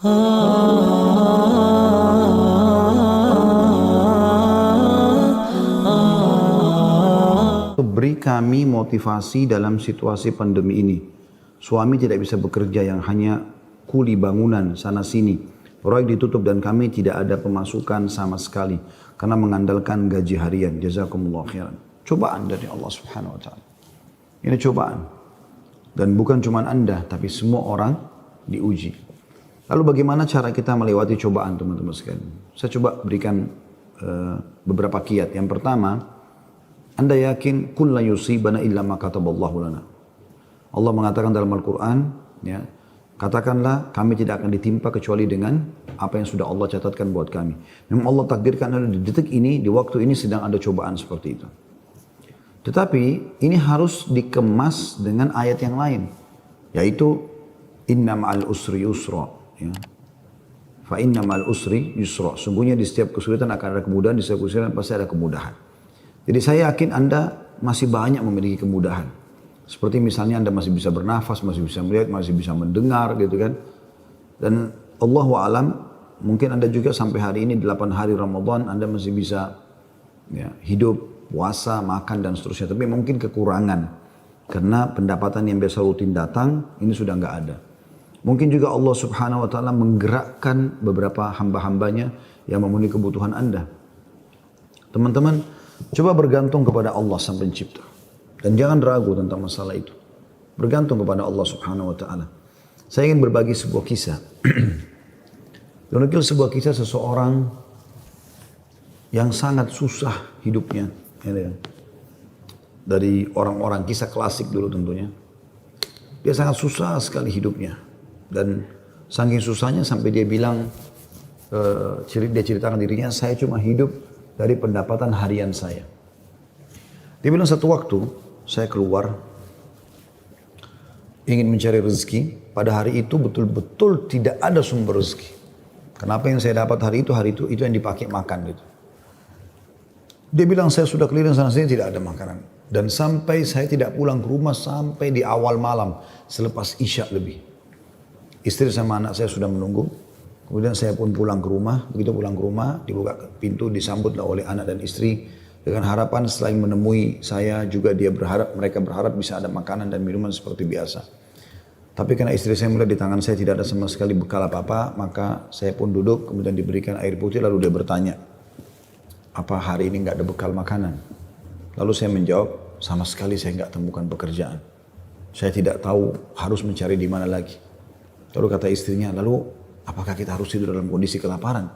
Beri kami motivasi dalam situasi pandemi ini. Suami tidak bisa bekerja, yang hanya kuli bangunan sana sini. Proyek ditutup dan kami tidak ada pemasukan sama sekali karena mengandalkan gaji harian. Jazakumullah khairan. Cobaan dari Allah Subhanahu wa taala. Ini cobaan. Dan bukan cuma Anda, tapi semua orang diuji. Lalu bagaimana cara kita melewati cobaan, teman-teman sekalian? Saya coba berikan beberapa kiat. Yang pertama, Anda yakin kul la yusibana illa ma kataballahu lana. Allah mengatakan dalam Al-Quran, ya, katakanlah kami tidak akan ditimpa kecuali dengan apa yang sudah Allah catatkan buat kami. Memang Allah takdirkan di detik ini, di waktu ini sedang ada cobaan seperti itu. Tetapi ini harus dikemas dengan ayat yang lain, yaitu inna ma'al usri yusra. Ya. Fa inna ma'al usri yusra. Sungguhnya di setiap kesulitan akan ada kemudahan, di setiap kesulitan pasti ada kemudahan. Jadi saya yakin Anda masih banyak memiliki kemudahan. Seperti misalnya Anda masih bisa bernafas, masih bisa melihat, masih bisa mendengar gitu kan. Dan Allahu a'lam, mungkin Anda juga sampai hari ini 8 hari Ramadan Anda masih bisa ya, hidup, puasa, makan dan seterusnya. Tapi mungkin kekurangan karena pendapatan yang biasa rutin datang ini sudah nggak ada. Mungkin juga Allah Subhanahu wa taala menggerakkan beberapa hamba-hambanya yang memenuhi kebutuhan Anda. Teman-teman, coba bergantung kepada Allah Sang Pencipta. Dan jangan ragu tentang masalah itu. Bergantung kepada Allah Subhanahu wa taala. Saya ingin berbagi sebuah kisah. Menukil sebuah kisah seseorang yang sangat susah hidupnya. Dari orang-orang, kisah klasik dulu tentunya. Dia sangat susah sekali hidupnya. Dan saking susahnya sampai dia bilang, dia ceritakan dirinya, saya cuma hidup dari pendapatan harian saya. Dia bilang satu waktu saya keluar ingin mencari rezeki. Pada hari itu betul-betul tidak ada sumber rezeki. Kenapa yang saya dapat hari itu yang dipakai makan gitu. Dia bilang saya sudah keliling sana sini tidak ada makanan. Dan sampai saya tidak pulang ke rumah sampai di awal malam selepas Isya lebih. Istri sama anak saya sudah menunggu. Kemudian saya pun pulang ke rumah. Begitu pulang ke rumah, dibuka pintu, disambutlah oleh anak dan istri dengan harapan selain menemui saya juga mereka berharap bisa ada makanan dan minuman seperti biasa. Tapi karena istri saya melihat di tangan saya tidak ada sama sekali bekal apa-apa, maka saya pun duduk, kemudian diberikan air putih, lalu dia bertanya, apa hari ini nggak ada bekal makanan? Lalu saya menjawab, sama sekali saya nggak temukan pekerjaan. Saya tidak tahu harus mencari di mana lagi. Lalu kata istrinya, lalu apakah kita harus tidur dalam kondisi kelaparan?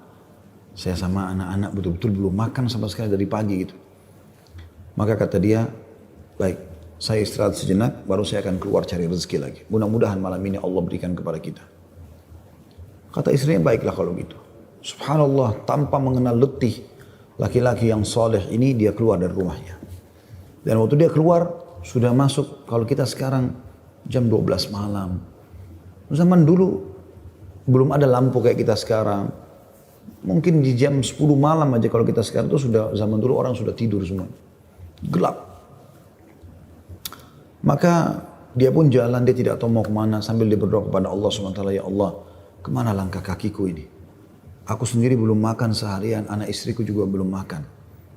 Saya sama anak-anak betul-betul belum makan sama sekali dari pagi gitu. Maka kata dia, baik, saya istirahat sejenak, baru saya akan keluar cari rezeki lagi. Mudah-mudahan malam ini Allah berikan kepada kita. Kata istrinya, baiklah kalau gitu. Subhanallah, tanpa mengenal letih, laki-laki yang soleh ini dia keluar dari rumahnya. Dan waktu dia keluar, sudah masuk, kalau kita sekarang jam 12 malam. Zaman dulu, belum ada lampu kayak kita sekarang. Mungkin di jam 10 malam aja kalau kita sekarang itu sudah, zaman dulu orang sudah tidur semua. Gelap. Maka dia pun jalan, dia tidak tahu mau kemana sambil dia berdoa kepada Allah SWT, ya Allah, kemana langkah kakiku ini? Aku sendiri belum makan seharian, anak istriku juga belum makan.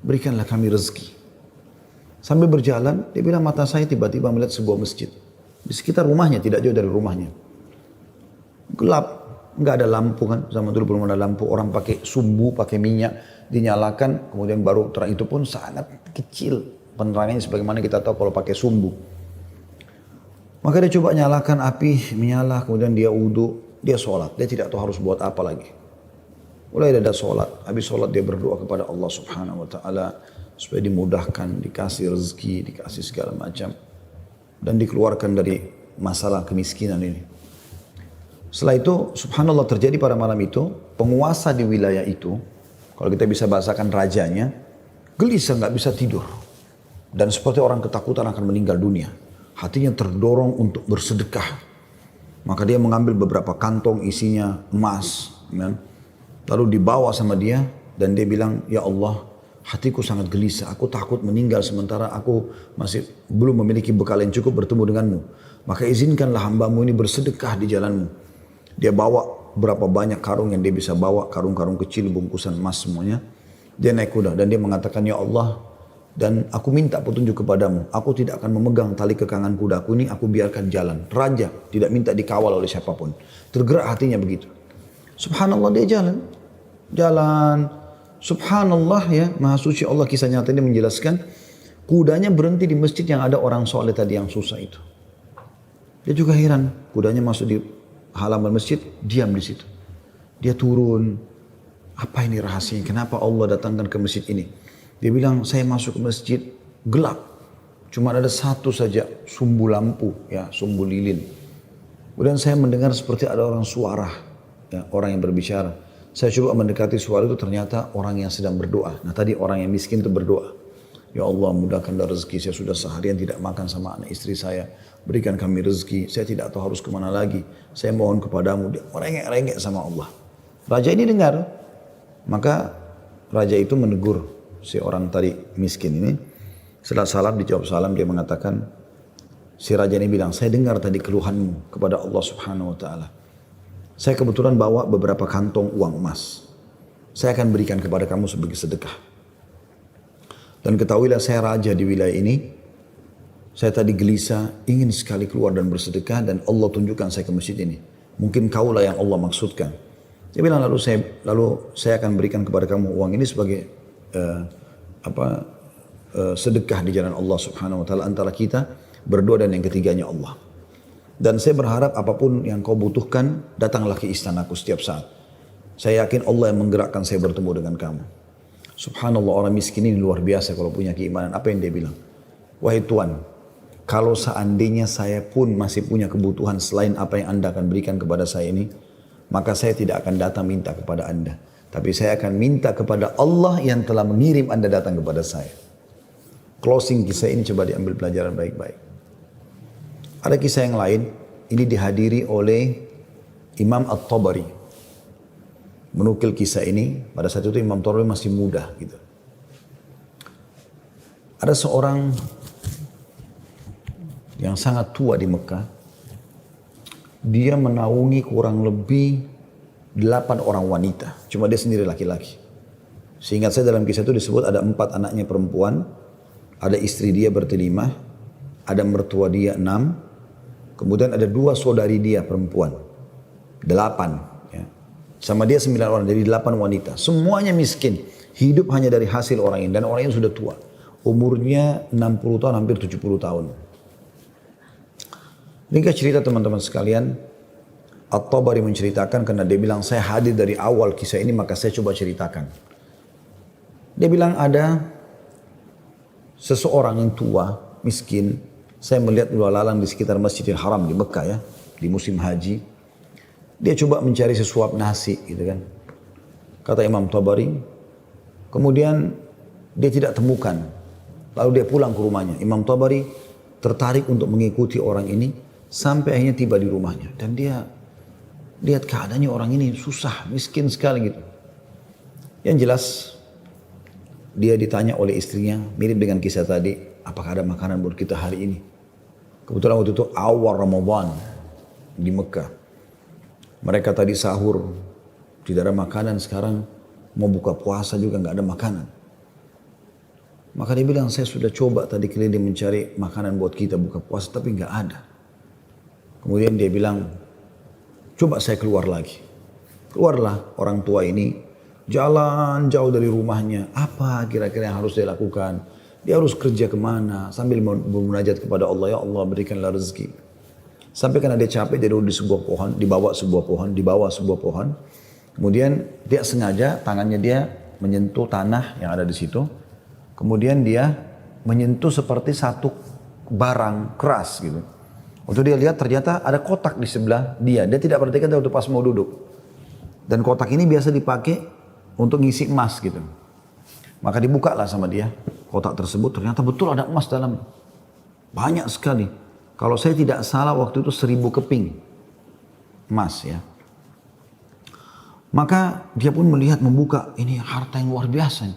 Berikanlah kami rezeki. Sambil berjalan, dia bilang mata saya tiba-tiba melihat sebuah masjid. Di sekitar rumahnya, tidak jauh dari rumahnya. Gelap, nggak ada lampu kan. Zaman dulu belum ada lampu, orang pakai sumbu, pakai minyak, dinyalakan, kemudian baru terang. Itu pun sangat kecil penerangannya sebagaimana kita tahu kalau pakai sumbu. Maka dia coba nyalakan api, menyala, kemudian dia wudu, dia sholat. Dia tidak tahu harus buat apa lagi. Mulai ada sholat, habis sholat dia berdoa kepada Allah Subhanahu wa taala supaya dimudahkan, dikasih rezeki, dikasih segala macam dan dikeluarkan dari masalah kemiskinan ini. Setelah itu, subhanallah, terjadi pada malam itu, penguasa di wilayah itu, kalau kita bisa bahasakan rajanya, gelisah, nggak bisa tidur. Dan seperti orang ketakutan akan meninggal dunia. Hatinya terdorong untuk bersedekah. Maka dia mengambil beberapa kantong isinya emas. Ya. Lalu dibawa sama dia dan dia bilang, ya Allah, hatiku sangat gelisah. Aku takut meninggal sementara aku masih belum memiliki bekal yang cukup bertemu denganmu. Maka izinkanlah hambamu ini bersedekah di jalanmu. Dia bawa berapa banyak karung yang dia bisa bawa, karung-karung kecil, bungkusan emas semuanya. Dia naik kuda dan dia mengatakan, ya Allah, dan aku minta petunjuk kepadamu. Aku tidak akan memegang tali kekangan kudaku ini, aku biarkan jalan. Raja tidak minta dikawal oleh siapapun. Tergerak hatinya begitu. Subhanallah, dia jalan. Jalan. Subhanallah, ya, Maha Suci Allah, kisah nyata ini menjelaskan, kudanya berhenti di masjid yang ada orang soleh tadi yang susah itu. Dia juga heran, kudanya masuk di halaman masjid, diam di situ. Dia turun, apa ini rahasianya? Kenapa Allah datangkan ke masjid ini? Dia bilang, saya masuk ke masjid gelap, cuma ada satu saja sumbu lampu, ya, sumbu lilin. Kemudian saya mendengar seperti ada orang suara, ya, orang yang berbicara. Saya coba mendekati suara itu, ternyata orang yang sedang berdoa. Nah tadi orang yang miskin itu berdoa. Ya Allah, mudahkanlah rezeki, saya sudah seharian tidak makan sama anak istri saya. Berikan kami rezeki, saya tidak tahu harus kemana lagi. Saya mohon kepadamu. Dia merengek-rengek sama Allah. Raja ini dengar. Maka raja itu menegur si orang tadi miskin ini. Setelah salam, dijawab salam, dia mengatakan, si raja ini bilang, saya dengar tadi keluhanmu kepada Allah Subhanahu wa ta'ala. Saya kebetulan bawa beberapa kantong uang emas. Saya akan berikan kepada kamu sebagai sedekah. Dan ketahuilah, saya raja di wilayah ini. Saya tadi gelisah, ingin sekali keluar dan bersedekah, dan Allah tunjukkan saya ke masjid ini. Mungkin kaulah yang Allah maksudkan. Dia bilang, lalu saya akan berikan kepada kamu uang ini sebagai sedekah di jalan Allah Subhanahu wa ta'ala antara kita berdua, dan yang ketiganya Allah. Dan saya berharap apapun yang kau butuhkan, datanglah ke istanaku setiap saat. Saya yakin Allah yang menggerakkan saya bertemu dengan kamu. Subhanallah, orang miskin ini luar biasa kalau punya keimanan. Apa yang dia bilang? Wahai Tuhan, kalau seandainya saya pun masih punya kebutuhan selain apa yang Anda akan berikan kepada saya ini, maka saya tidak akan datang minta kepada Anda. Tapi saya akan minta kepada Allah yang telah mengirim Anda datang kepada saya. Closing kisah ini coba diambil pelajaran baik-baik. Ada kisah yang lain, ini dihadiri oleh Imam At-Tabari. Menukil kisah ini, pada saat itu Imam Tabari masih muda gitu. Ada seorang yang sangat tua di Mekah. Dia menaungi kurang lebih 8 orang wanita. Cuma dia sendiri laki-laki. Seingat saya dalam kisah itu disebut ada 4 anaknya perempuan. Ada istri dia bertelimah. Ada mertua dia 6. Kemudian ada 2 saudari dia perempuan. 8. Sama dia 9 orang, jadi 8 wanita. Semuanya miskin. Hidup hanya dari hasil orang ini. Dan orang ini sudah tua. Umurnya 60 tahun, hampir 70 tahun. Ringkas cerita teman-teman sekalian. At-Tabari menceritakan, karena dia bilang, saya hadir dari awal kisah ini, maka saya coba ceritakan. Dia bilang ada seseorang yang tua, miskin. Saya melihat lalu lalang di sekitar Masjidil Haram di Mekah, ya, di musim haji. Dia coba mencari sesuap nasi gitu kan. Kata Imam Tabari. Kemudian dia tidak temukan. Lalu dia pulang ke rumahnya. Imam Tabari tertarik untuk mengikuti orang ini. Sampai akhirnya tiba di rumahnya. Dan dia lihat keadaannya orang ini susah, miskin sekali gitu. Yang jelas dia ditanya oleh istrinya, mirip dengan kisah tadi. Apakah ada makanan buat kita hari ini? Kebetulan waktu itu awal Ramadan di Mekah. Mereka tadi sahur, tidak ada makanan, sekarang mau buka puasa juga nggak ada makanan. Maka dia bilang, saya sudah coba tadi keliling mencari makanan buat kita buka puasa, tapi nggak ada. Kemudian dia bilang, coba saya keluar lagi. Keluarlah orang tua ini, jalan jauh dari rumahnya. Apa kira-kira yang harus dia lakukan? Dia harus kerja kemana? Sambil bermunajat kepada Allah, ya Allah berikanlah rezeki. Sampai karena dia capek, dia duduk di sebuah pohon, di bawah sebuah pohon. Kemudian dia sengaja tangannya dia menyentuh tanah yang ada di situ. Kemudian dia menyentuh seperti satu barang keras gitu. Waktu dia lihat ternyata ada kotak di sebelah dia. Dia tidak perhatikan waktu pas mau duduk. Dan kotak ini biasa dipakai untuk ngisi emas gitu. Maka dibukalah sama dia kotak tersebut. Ternyata betul ada emas dalam. Banyak sekali. Kalau saya tidak salah waktu itu 1000 keping emas ya. Maka dia pun melihat, membuka, ini harta yang luar biasa.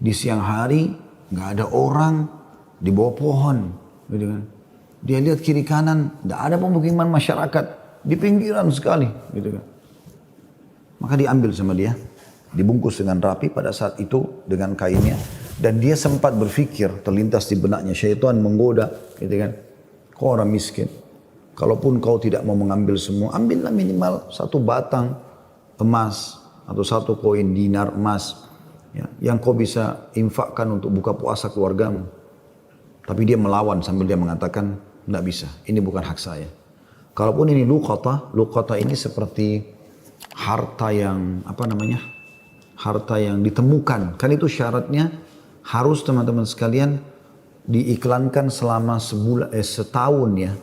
Di siang hari nggak ada orang, di bawah pohon, gitu kan. Dia lihat kiri kanan, nggak ada pemukiman masyarakat, di pinggiran sekali, gitu kan. Maka diambil sama dia, dibungkus dengan rapi pada saat itu dengan kainnya. Dan dia sempat berpikir, terlintas di benaknya, syaitan menggoda, gitu kan. Kau orang miskin, kalaupun kau tidak mau mengambil semua, ambillah minimal 1 batang emas atau 1 koin dinar emas, ya, yang kau bisa infakkan untuk buka puasa keluargamu. Tapi dia melawan sambil dia mengatakan, tidak bisa, ini bukan hak saya. Kalaupun ini luqata ini seperti harta yang harta yang ditemukan. Kan itu syaratnya harus teman-teman sekalian diiklankan selama setahun ya.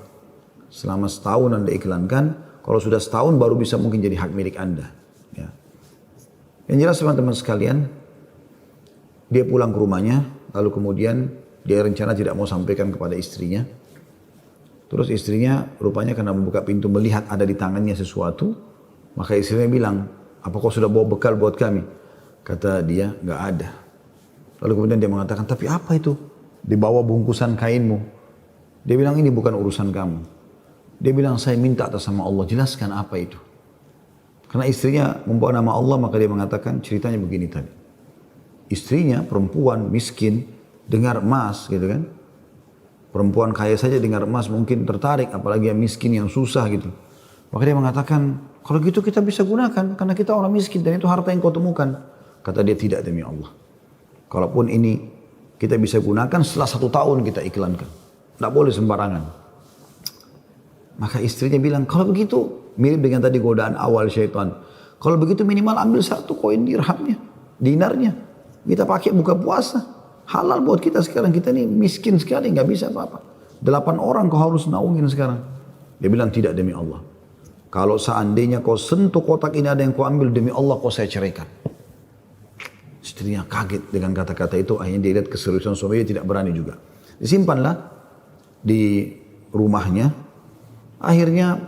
Selama setahun Anda iklankan. Kalau sudah setahun baru bisa mungkin jadi hak milik Anda. Ya. Yang jelas teman-teman sekalian, dia pulang ke rumahnya, lalu kemudian dia rencana tidak mau sampaikan kepada istrinya. Terus istrinya rupanya karena membuka pintu melihat ada di tangannya sesuatu, maka istrinya bilang, apa kau sudah bawa bekal buat kami? Kata dia, nggak ada. Lalu kemudian dia mengatakan, tapi apa itu? Di bawah bungkusan kainmu. Dia bilang, ini bukan urusan kamu. Dia bilang, saya minta atas nama Allah, jelaskan apa itu. Karena istrinya membawa nama Allah, maka dia mengatakan, ceritanya begini tadi. Istrinya, perempuan, miskin, dengar emas gitu kan. Perempuan kaya saja dengar emas mungkin tertarik, apalagi yang miskin, yang susah gitu. Maka dia mengatakan, kalau gitu kita bisa gunakan, karena kita orang miskin dan itu harta yang kau temukan. Kata dia, tidak demi Allah. Kalaupun ini kita bisa gunakan setelah 1 tahun kita iklankan. Tidak boleh sembarangan. Maka istrinya bilang, kalau begitu, mirip dengan tadi godaan awal syaitan. Kalau begitu minimal ambil 1 koin dirhamnya, dinarnya. Kita pakai buka puasa. Halal buat kita sekarang, kita ini miskin sekali, nggak bisa apa-apa. 8 orang kau harus naungin sekarang. Dia bilang, tidak demi Allah. Kalau seandainya kau sentuh kotak ini ada yang kau ambil, demi Allah kau saya ceraikan. Istrinya kaget dengan kata-kata itu, akhirnya dia lihat keseriusan suaminya, tidak berani juga. Disimpanlah di rumahnya. Akhirnya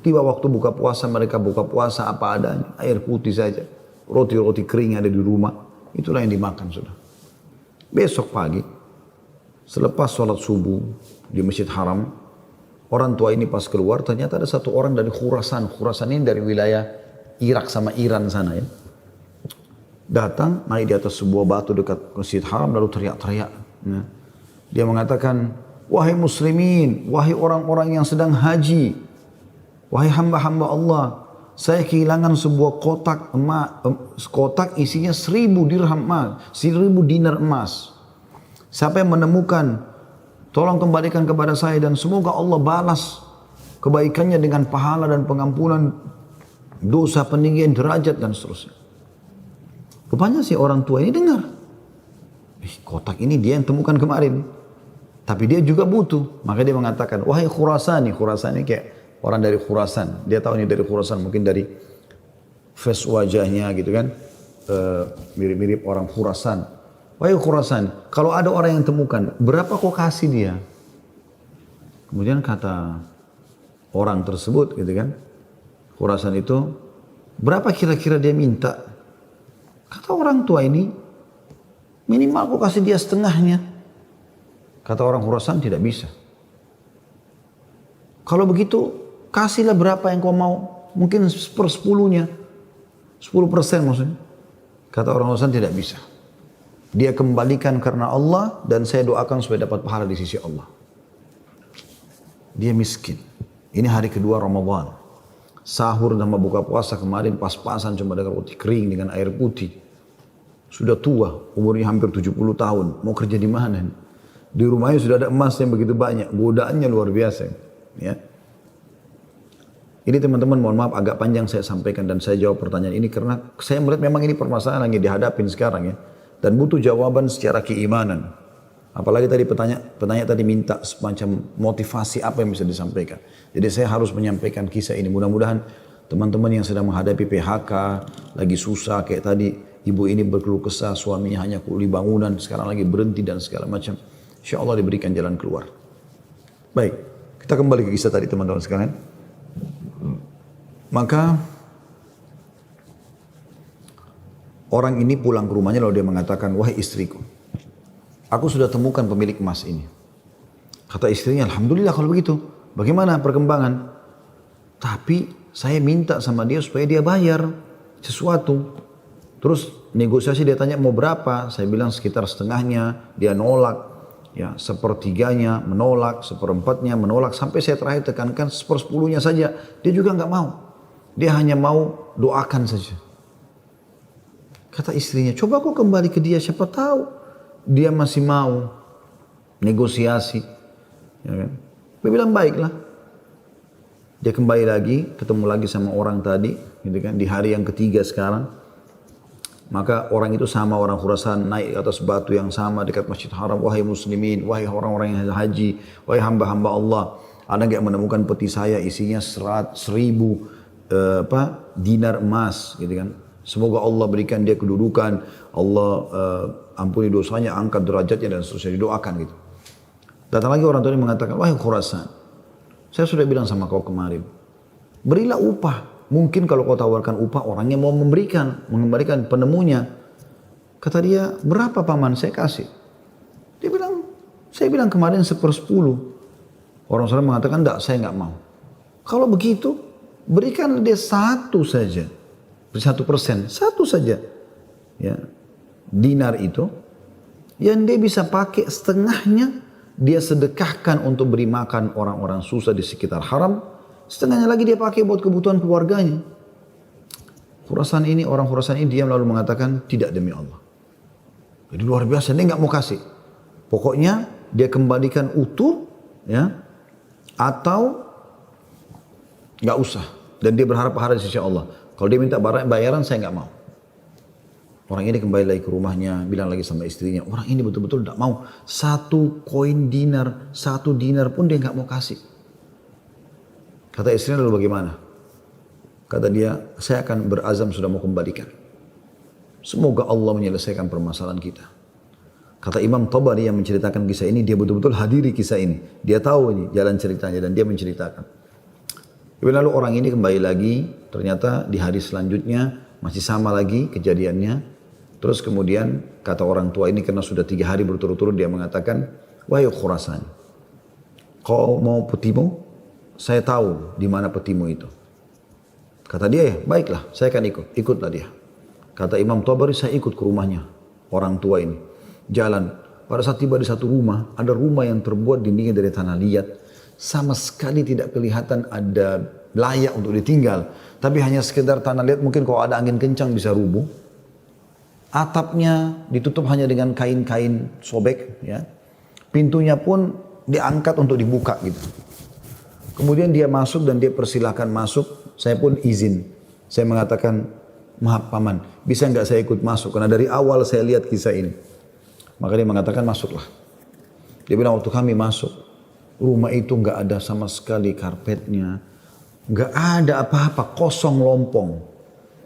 tiba waktu buka puasa, mereka buka puasa apa adanya, air putih saja, roti-roti kering ada di rumah, itulah yang dimakan sudah. Besok pagi, selepas sholat subuh di Masjid Haram, orang tua ini pas keluar, ternyata ada 1 orang dari Khurasan. Khurasan ini dari wilayah Irak sama Iran sana ya. Datang, naik di atas sebuah batu dekat Masjid Haram, lalu teriak-teriak. Nah, dia mengatakan, wahai muslimin, wahai orang-orang yang sedang haji, wahai hamba-hamba Allah, saya kehilangan sebuah kotak emas, kotak isinya 1000 dirham emas, 1000 dinar emas. Siapa yang menemukan, tolong kembalikan kepada saya dan semoga Allah balas kebaikannya dengan pahala dan pengampunan dosa, peninggian derajat dan seterusnya. Rupanya si orang tua ini dengar, kotak ini dia yang temukan kemarin, tapi dia juga butuh. Maka dia mengatakan, wahai Khurasani, Khurasani kayak orang dari Khurasan, dia tahu ini dari Khurasan, mungkin dari face wajahnya gitu kan, mirip-mirip orang Khurasan. Wahai Khurasan, kalau ada orang yang temukan, berapa kau kasih dia? Kemudian kata orang tersebut gitu kan, Khurasan itu, berapa kira-kira dia minta? Kata orang tua ini, minimal kau kasih dia setengahnya. Kata orang Khurasan, tidak bisa. Kalau begitu, kasihlah berapa yang kau mau. Mungkin 1/10-nya. 10% maksudnya. Kata orang Khurasan, tidak bisa. Dia kembalikan karena Allah dan saya doakan supaya dapat pahala di sisi Allah. Dia miskin. Ini hari kedua Ramadan. Sahur dan buka puasa kemarin pas-pasan cuma dengan roti kering dengan air putih. Sudah tua, umurnya hampir 70 tahun. Mau kerja di mana? Di rumahnya sudah ada emas yang begitu banyak. Godaannya luar biasa. Ya. Ini teman-teman mohon maaf agak panjang saya sampaikan dan saya jawab pertanyaan ini karena saya melihat memang ini permasalahan yang dihadapin sekarang ya. Dan butuh jawaban secara keimanan. Apalagi tadi penanya tadi minta semacam motivasi apa yang bisa disampaikan. Jadi saya harus menyampaikan kisah ini. Mudah-mudahan teman-teman yang sedang menghadapi PHK, lagi susah kayak tadi ibu ini berkeluh kesah, suaminya hanya kuli bangunan, sekarang lagi berhenti dan segala macam. Insya Allah diberikan jalan keluar. Baik, kita kembali ke kisah tadi teman-teman sekalian. Maka orang ini pulang ke rumahnya lalu dia mengatakan, wahai istriku, aku sudah temukan pemilik emas ini. Kata istrinya, alhamdulillah kalau begitu. Bagaimana perkembangan? Tapi saya minta sama dia supaya dia bayar. sesuatu. Terus negosiasi dia tanya mau berapa, saya bilang sekitar setengahnya, dia nolak, ya sepertiganya menolak, seperempatnya menolak, sampai saya terakhir tekankan sepersepuluhnya saja, dia juga nggak mau. Dia hanya mau doakan saja. Kata istrinya, coba kau kembali ke dia, siapa tahu dia masih mau negosiasi. Ya kan? Dia bilang baiklah. Dia kembali lagi, ketemu lagi sama orang tadi, gitu kan, di hari yang ketiga sekarang. Maka orang itu sama orang Khurasan naik ke atas batu yang sama dekat Masjid Haram. Wahai muslimin, wahai orang-orang yang haji, wahai hamba-hamba Allah, ada nggak menemukan peti saya isinya 100.000 dinar emas, gitu kan? Semoga Allah berikan dia kedudukan, Allah ampuni dosanya, angkat derajatnya dan seterusnya, didoakan gitu. Datang lagi orang tua mengatakan, wahai Khurasan, saya sudah bilang sama kau kemarin, berilah upah. Mungkin kalau kau tawarkan upah, orangnya mau mengembalikan penemunya. Kata dia, berapa paman saya kasih? Dia bilang, saya bilang kemarin 1/10. Orang sana mengatakan, enggak, saya enggak mau. Kalau begitu, berikan dia 1 saja. 1%, 1 saja. Ya, dinar itu, yang dia bisa pakai setengahnya, dia sedekahkan untuk beri makan orang-orang susah di sekitar haram. Setengahnya lagi dia pakai buat kebutuhan keluarganya. Khurasan ini, orang Khurasan ini diam lalu mengatakan, tidak demi Allah. Jadi luar biasa, dia nggak mau kasih. Pokoknya dia kembalikan utuh, ya, atau nggak usah. Dan dia berharap pahala di sisi Allah. Kalau dia minta bayaran, saya nggak mau. Orang ini kembali lagi ke rumahnya, bilang lagi sama istrinya, orang ini betul-betul tidak mau. 1 koin dinar, 1 dinar pun dia nggak mau kasih. Kata istrinya, lalu bagaimana? Kata dia, saya akan berazam sudah mau kembalikan. Semoga Allah menyelesaikan permasalahan kita. Kata Imam Tabari yang menceritakan kisah ini, dia betul-betul hadiri kisah ini. Dia tahu ini jalan ceritanya dan dia menceritakan. Lalu orang ini kembali lagi, ternyata di hari selanjutnya masih sama lagi kejadiannya. Terus kemudian kata orang tua ini karena sudah 3 hari berturut-turut dia mengatakan, wahai Khurasan, kau mau petimu? Saya tahu di mana petimu itu. Kata dia, ya baiklah, saya akan ikut. Ikutlah dia. Kata Imam Tabari, saya ikut ke rumahnya orang tua ini. Jalan. Pada saat tiba di satu rumah, ada rumah yang terbuat dindingnya dari tanah liat. Sama sekali tidak kelihatan ada layak untuk ditinggal. Tapi hanya sekedar tanah liat, mungkin kalau ada angin kencang bisa rubuh. Atapnya ditutup hanya dengan kain-kain sobek. Ya. Pintunya pun diangkat untuk dibuka gitu. Kemudian dia masuk dan dia persilahkan masuk. Saya pun izin. Saya mengatakan, maaf paman, bisa nggak saya ikut masuk? Karena dari awal saya lihat kisah ini. Maka dia mengatakan, masuklah. Dia bilang, waktu kami masuk, rumah itu nggak ada sama sekali karpetnya. Nggak ada apa-apa, kosong lompong.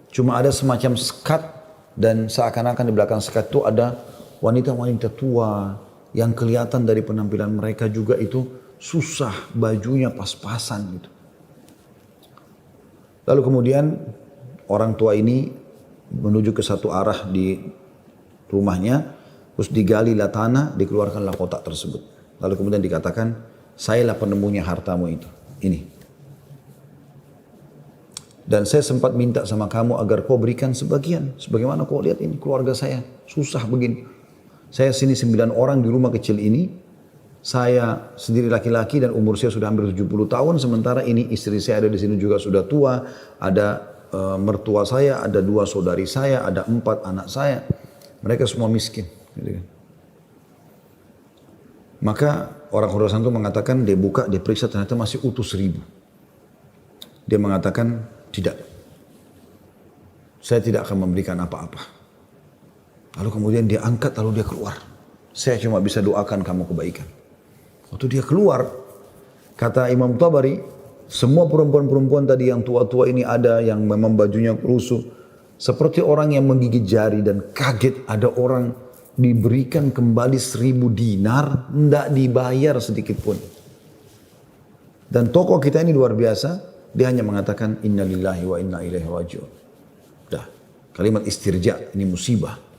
Cuma ada semacam sekat dan seakan-akan di belakang sekat itu ada wanita-wanita tua yang kelihatan dari penampilan mereka juga itu susah, bajunya pas-pasan gitu. Lalu kemudian orang tua ini menuju ke satu arah di rumahnya, terus digalilah tanah, dikeluarkanlah kotak tersebut. Lalu kemudian dikatakan, sayalah penemunya hartamu itu, ini. Dan saya sempat minta sama kamu agar kau berikan sebagian. Sebagaimana kau lihat ini keluarga saya, susah begini. Saya sini 9 orang di rumah kecil ini. Saya sendiri laki-laki dan umur saya sudah hampir 70 tahun. Sementara ini istri saya ada di sini juga sudah tua. Ada mertua saya, ada 2 saudari saya, ada 4 anak saya. Mereka semua miskin. Gitu kan. Maka orang Khurasan itu mengatakan, dia buka, dia periksa ternyata masih utuh 1.000. Dia mengatakan, tidak. Saya tidak akan memberikan apa-apa. Lalu kemudian dia angkat, lalu dia keluar. Saya cuma bisa doakan kamu kebaikan. Waktu dia keluar, kata Imam Tabari, semua perempuan-perempuan tadi yang tua-tua ini ada, yang memang bajunya lusuh. Seperti orang yang menggigit jari dan kaget ada orang diberikan kembali 1.000 dinar, tidak dibayar sedikit pun. Dan tokoh kita ini luar biasa, dia hanya mengatakan, Inna lillahi wa inna ilaihi raji'un. Dah, kalimat istirja, ini musibah.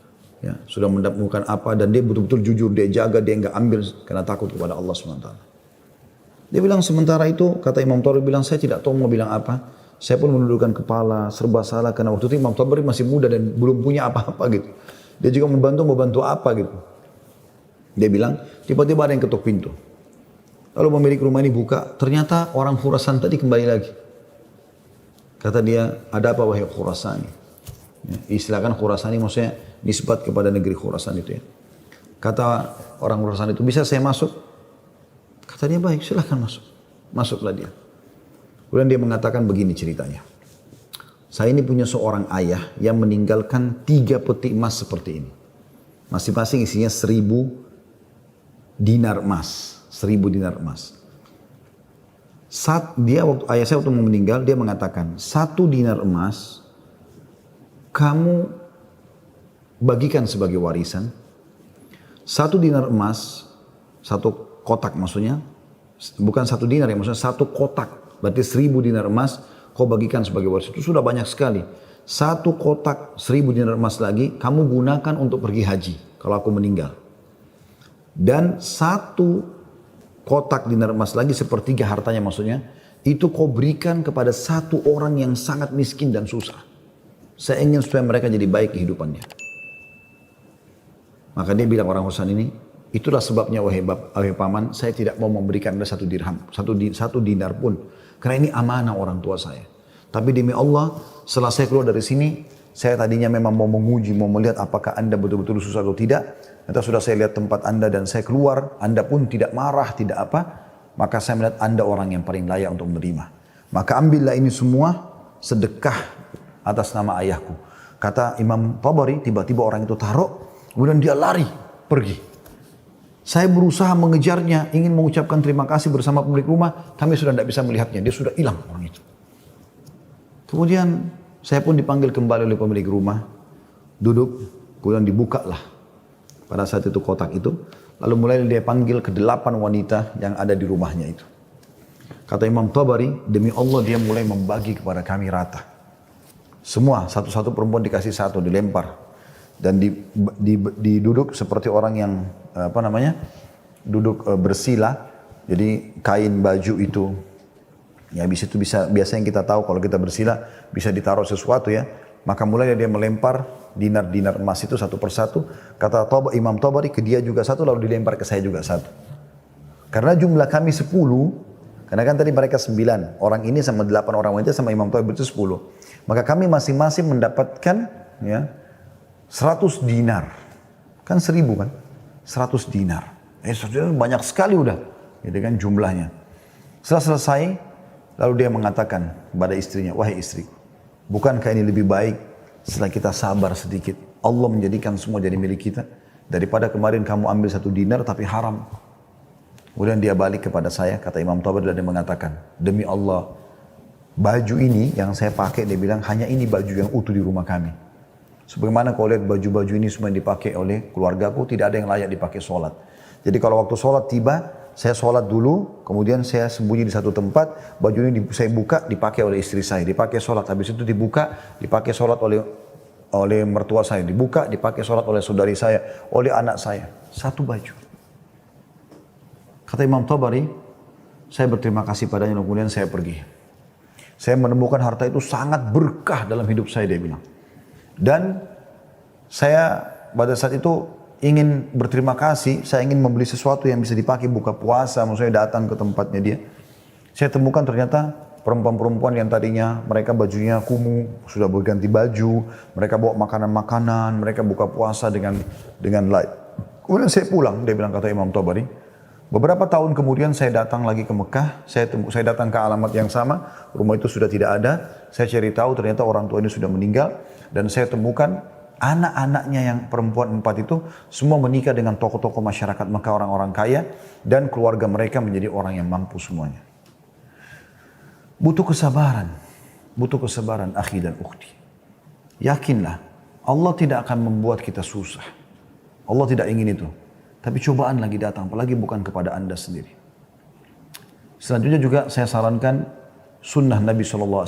Ya, sudah mendapatkan apa dan dia betul-betul jujur, dia jaga, dia enggak ambil karena takut kepada Allah SWT. Dia bilang sementara itu, kata Imam Tabari bilang, saya tidak tahu mau bilang apa. Saya pun menundukkan kepala, serba salah karena waktu itu Imam Tabari masih muda dan belum punya apa-apa gitu. Dia juga membantu apa gitu. Dia bilang, tiba-tiba ada yang ketuk pintu. Lalu pemilik rumah ini buka, ternyata orang Khurasan tadi kembali lagi. Kata dia, ada apa wahai Khurasani? Ya, istilahkan Khurasani maksudnya nisbat kepada negeri Khurasan itu ya. Kata orang Khurasan itu, bisa saya masuk? Kata dia, baik silahkan masuk. Masuklah dia. Kemudian dia mengatakan begini ceritanya. Saya ini punya seorang ayah yang meninggalkan 3 peti emas seperti ini. Masing-masing isinya 1000 dinar emas. 1000 dinar emas. Saat dia ayah saya waktu meninggal, dia mengatakan, 1 dinar emas kamu bagikan sebagai warisan. 1 dinar emas, 1 kotak maksudnya, bukan 1 dinar ya, maksudnya 1 kotak. Berarti 1000 dinar emas kau bagikan sebagai warisan. Itu sudah banyak sekali. 1 kotak 1000 dinar emas lagi kamu gunakan untuk pergi haji kalau aku meninggal. Dan 1 kotak dinar emas lagi sepertiga hartanya maksudnya, itu kau berikan kepada 1 orang yang sangat miskin dan susah. Saya ingin supaya mereka jadi baik kehidupannya. Maka dia bilang orang Husain ini, itulah sebabnya wahai paman, saya tidak mau memberikan Anda 1 dirham, 1 dinar pun. Karena ini amanah orang tua saya. Tapi demi Allah, setelah saya keluar dari sini, saya tadinya memang mau menguji, mau melihat apakah Anda betul-betul susah atau tidak. Ternyata sudah saya lihat tempat Anda dan saya keluar, Anda pun tidak marah, tidak apa. Maka saya melihat Anda orang yang paling layak untuk menerima. Maka ambillah ini semua sedekah atas nama ayahku. Kata Imam Tabari, tiba-tiba orang itu taruh, kemudian dia lari, pergi. Saya berusaha mengejarnya, ingin mengucapkan terima kasih bersama pemilik rumah, kami sudah tidak bisa melihatnya, dia sudah hilang orang itu. Kemudian saya pun dipanggil kembali oleh pemilik rumah, duduk, kemudian dibukalah pada saat itu kotak itu, lalu mulai dia panggil ke-8 wanita yang ada di rumahnya itu. Kata Imam Tabari, demi Allah dia mulai membagi kepada kami rata. Semua, satu-satu perempuan dikasih 1, dilempar. Dan diduduk seperti orang yang duduk bersila. Jadi kain baju itu, ya habis itu biasanya kita tahu kalau kita bersila bisa ditaruh sesuatu ya. Maka mulai dia melempar dinar-dinar emas itu satu persatu. Kata Imam Tabari, ke dia juga 1, lalu dilempar ke saya juga 1. Karena jumlah kami 10, karena kan tadi mereka 9, orang ini sama 8 orang wanita sama Imam Tabari itu 10. Maka kami masing-masing mendapatkan ya 100 dinar. Kan 1000 kan? 100 dinar. 100 dinar banyak sekali udah. Gitu kan jumlahnya. Setelah selesai, lalu dia mengatakan kepada istrinya, wahai istri, bukankah ini lebih baik setelah kita sabar sedikit, Allah menjadikan semua jadi milik kita, daripada kemarin kamu ambil 1 dinar tapi haram. Kemudian dia balik kepada saya, kata Imam Tabari, dan dia mengatakan, demi Allah, baju ini yang saya pakai, dia bilang, hanya ini baju yang utuh di rumah kami. Sebagaimana kau lihat baju-baju ini semua yang dipakai oleh keluargaku, tidak ada yang layak dipakai sholat. Jadi kalau waktu sholat tiba, saya sholat dulu, kemudian saya sembunyi di satu tempat, baju ini saya buka, dipakai oleh istri saya, dipakai sholat. Habis itu dibuka, dipakai sholat oleh mertua saya, dibuka, dipakai sholat oleh saudari saya, oleh anak saya. 1 baju. Kata Imam Tabari, saya berterima kasih padanya, kemudian saya pergi. Saya menemukan harta itu sangat berkah dalam hidup saya, dia bilang. Dan saya pada saat itu ingin berterima kasih, saya ingin membeli sesuatu yang bisa dipakai buka puasa, maksudnya datang ke tempatnya dia. Saya temukan ternyata perempuan-perempuan yang tadinya mereka bajunya kumuh, sudah berganti baju, mereka bawa makanan-makanan, mereka buka puasa dengan light. Kemudian saya pulang, dia bilang, kata Imam Tabari. Beberapa tahun kemudian saya datang lagi ke Mekah, saya datang ke alamat yang sama, rumah itu sudah tidak ada, saya cari tahu ternyata orang tua ini sudah meninggal, dan saya temukan anak-anaknya yang perempuan 4 itu semua menikah dengan tokoh-tokoh masyarakat Mekah, orang-orang kaya, dan keluarga mereka menjadi orang yang mampu semuanya. Butuh kesabaran akhi dan ukhti. Yakinlah, Allah tidak akan membuat kita susah. Allah tidak ingin itu. Tapi cobaan lagi datang, apalagi bukan kepada Anda sendiri. Selanjutnya juga saya sarankan sunnah Nabi SAW,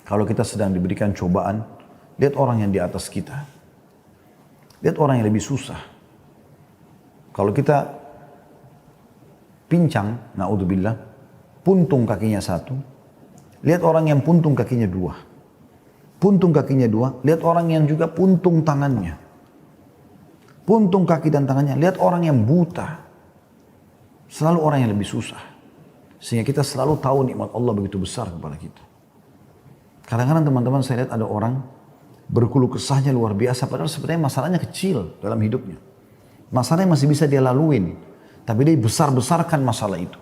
kalau kita sedang diberikan cobaan, lihat orang yang di atas kita. Lihat orang yang lebih susah. Kalau kita pincang, na'udzubillah, puntung kakinya 1, lihat orang yang puntung kakinya dua. Puntung kakinya dua, lihat orang yang juga puntung tangannya. Puntung kaki dan tangannya, lihat orang yang buta. Selalu orang yang lebih susah. Sehingga kita selalu tahu nikmat Allah begitu besar kepada kita. Kadang-kadang teman-teman saya lihat ada orang berkeluh kesahnya luar biasa, padahal sebenarnya masalahnya kecil dalam hidupnya. Masalahnya masih bisa dia laluin, tapi dia besar-besarkan masalah itu.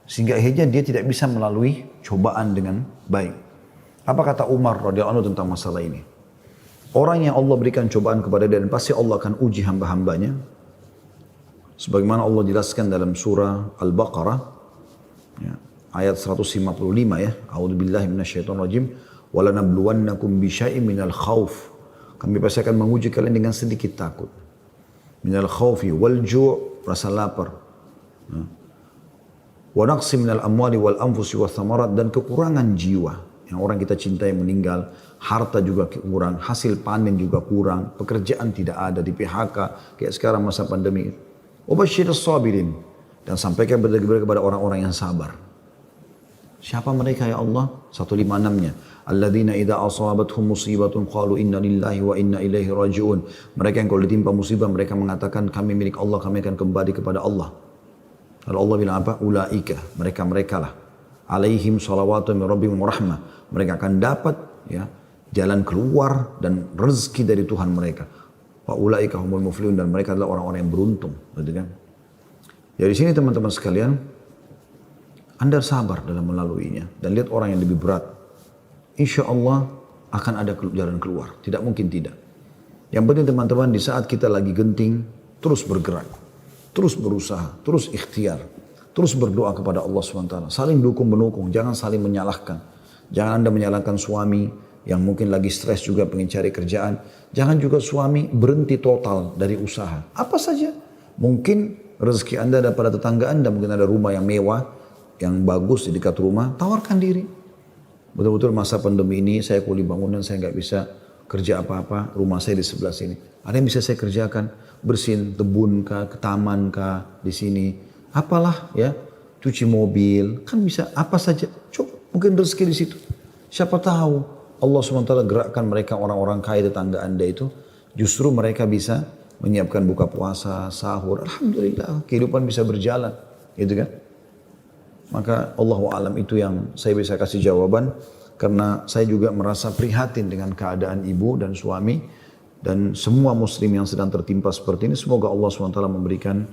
Sehingga akhirnya dia tidak bisa melalui cobaan dengan baik. Apa kata Umar radhiyallahu anhu tentang masalah ini? Orang yang Allah berikan cobaan kepada dia dan pasti Allah akan uji hamba-hambanya. Sebagaimana Allah jelaskan dalam surah Al-Baqarah, ya, ayat 155 ya. A'udzubillahi minasyaitonirrajim. وَلَنَبْلُوَنَّكُمْ بِشَيْءٍ مِنَ الْخَوْفِ. Kami pasti akan menguji kalian dengan sedikit takut. Minal khawfi wal ju', rasa lapar. Wa naqsi minal amwali wal anfusi wath thamarat, dan kekurangan jiwa. Yang orang kita cintai meninggal, harta juga kurang, hasil panen juga kurang, pekerjaan tidak ada, di PHK kayak sekarang masa pandemi. Wa basyirus sabirin, dan sampaikan berita-berita kepada orang-orang yang sabar. Siapa mereka ya Allah? 156-nya. Alladzina idza asabathum musibatun qalu inna lillahi wa inna ilaihi raji'un. Mereka yang kalau ditimpa musibah mereka mengatakan kami milik Allah, kami akan kembali kepada Allah. Lalu Allah bilang apa? Ulaika, mereka lah. Alaihim salawatu min rabbihim wa rahmah. Mereka akan dapat ya jalan keluar dan rezeki dari Tuhan mereka. Wa ulaika humul muflihun, dan mereka adalah orang-orang yang beruntung, gitu kan? Jadi sini teman-teman sekalian, Anda sabar dalam melaluinya dan lihat orang yang lebih berat. Insya Allah akan ada jalan keluar. Tidak mungkin tidak. Yang penting teman-teman, di saat kita lagi genting, terus bergerak. Terus berusaha, terus ikhtiar. Terus berdoa kepada Allah SWT. Saling dukung-menukung, jangan saling menyalahkan. Jangan Anda menyalahkan suami yang mungkin lagi stres juga pengen cari kerjaan. Jangan juga suami berhenti total dari usaha. Apa saja. Mungkin rezeki Anda ada pada tetangga Anda, mungkin ada rumah yang mewah, yang bagus di dekat rumah, tawarkan diri. Betul-betul masa pandemi ini saya kuli bangunan, saya nggak bisa kerja apa-apa, rumah saya di sebelah sini. Ada yang bisa saya kerjakan, bersihin kebun kah, ke taman kah, di sini. Apalah ya, cuci mobil, kan bisa apa saja. Coba, mungkin rezeki di situ. Siapa tahu Allah SWT gerakkan mereka orang-orang kaya tetangga Anda itu, justru mereka bisa menyiapkan buka puasa, sahur. Alhamdulillah, kehidupan bisa berjalan, gitu kan? Maka Allahu a'lam itu yang saya bisa kasih jawaban, karena saya juga merasa prihatin dengan keadaan ibu dan suami dan semua muslim yang sedang tertimpa seperti ini. Semoga Allah SWT memberikan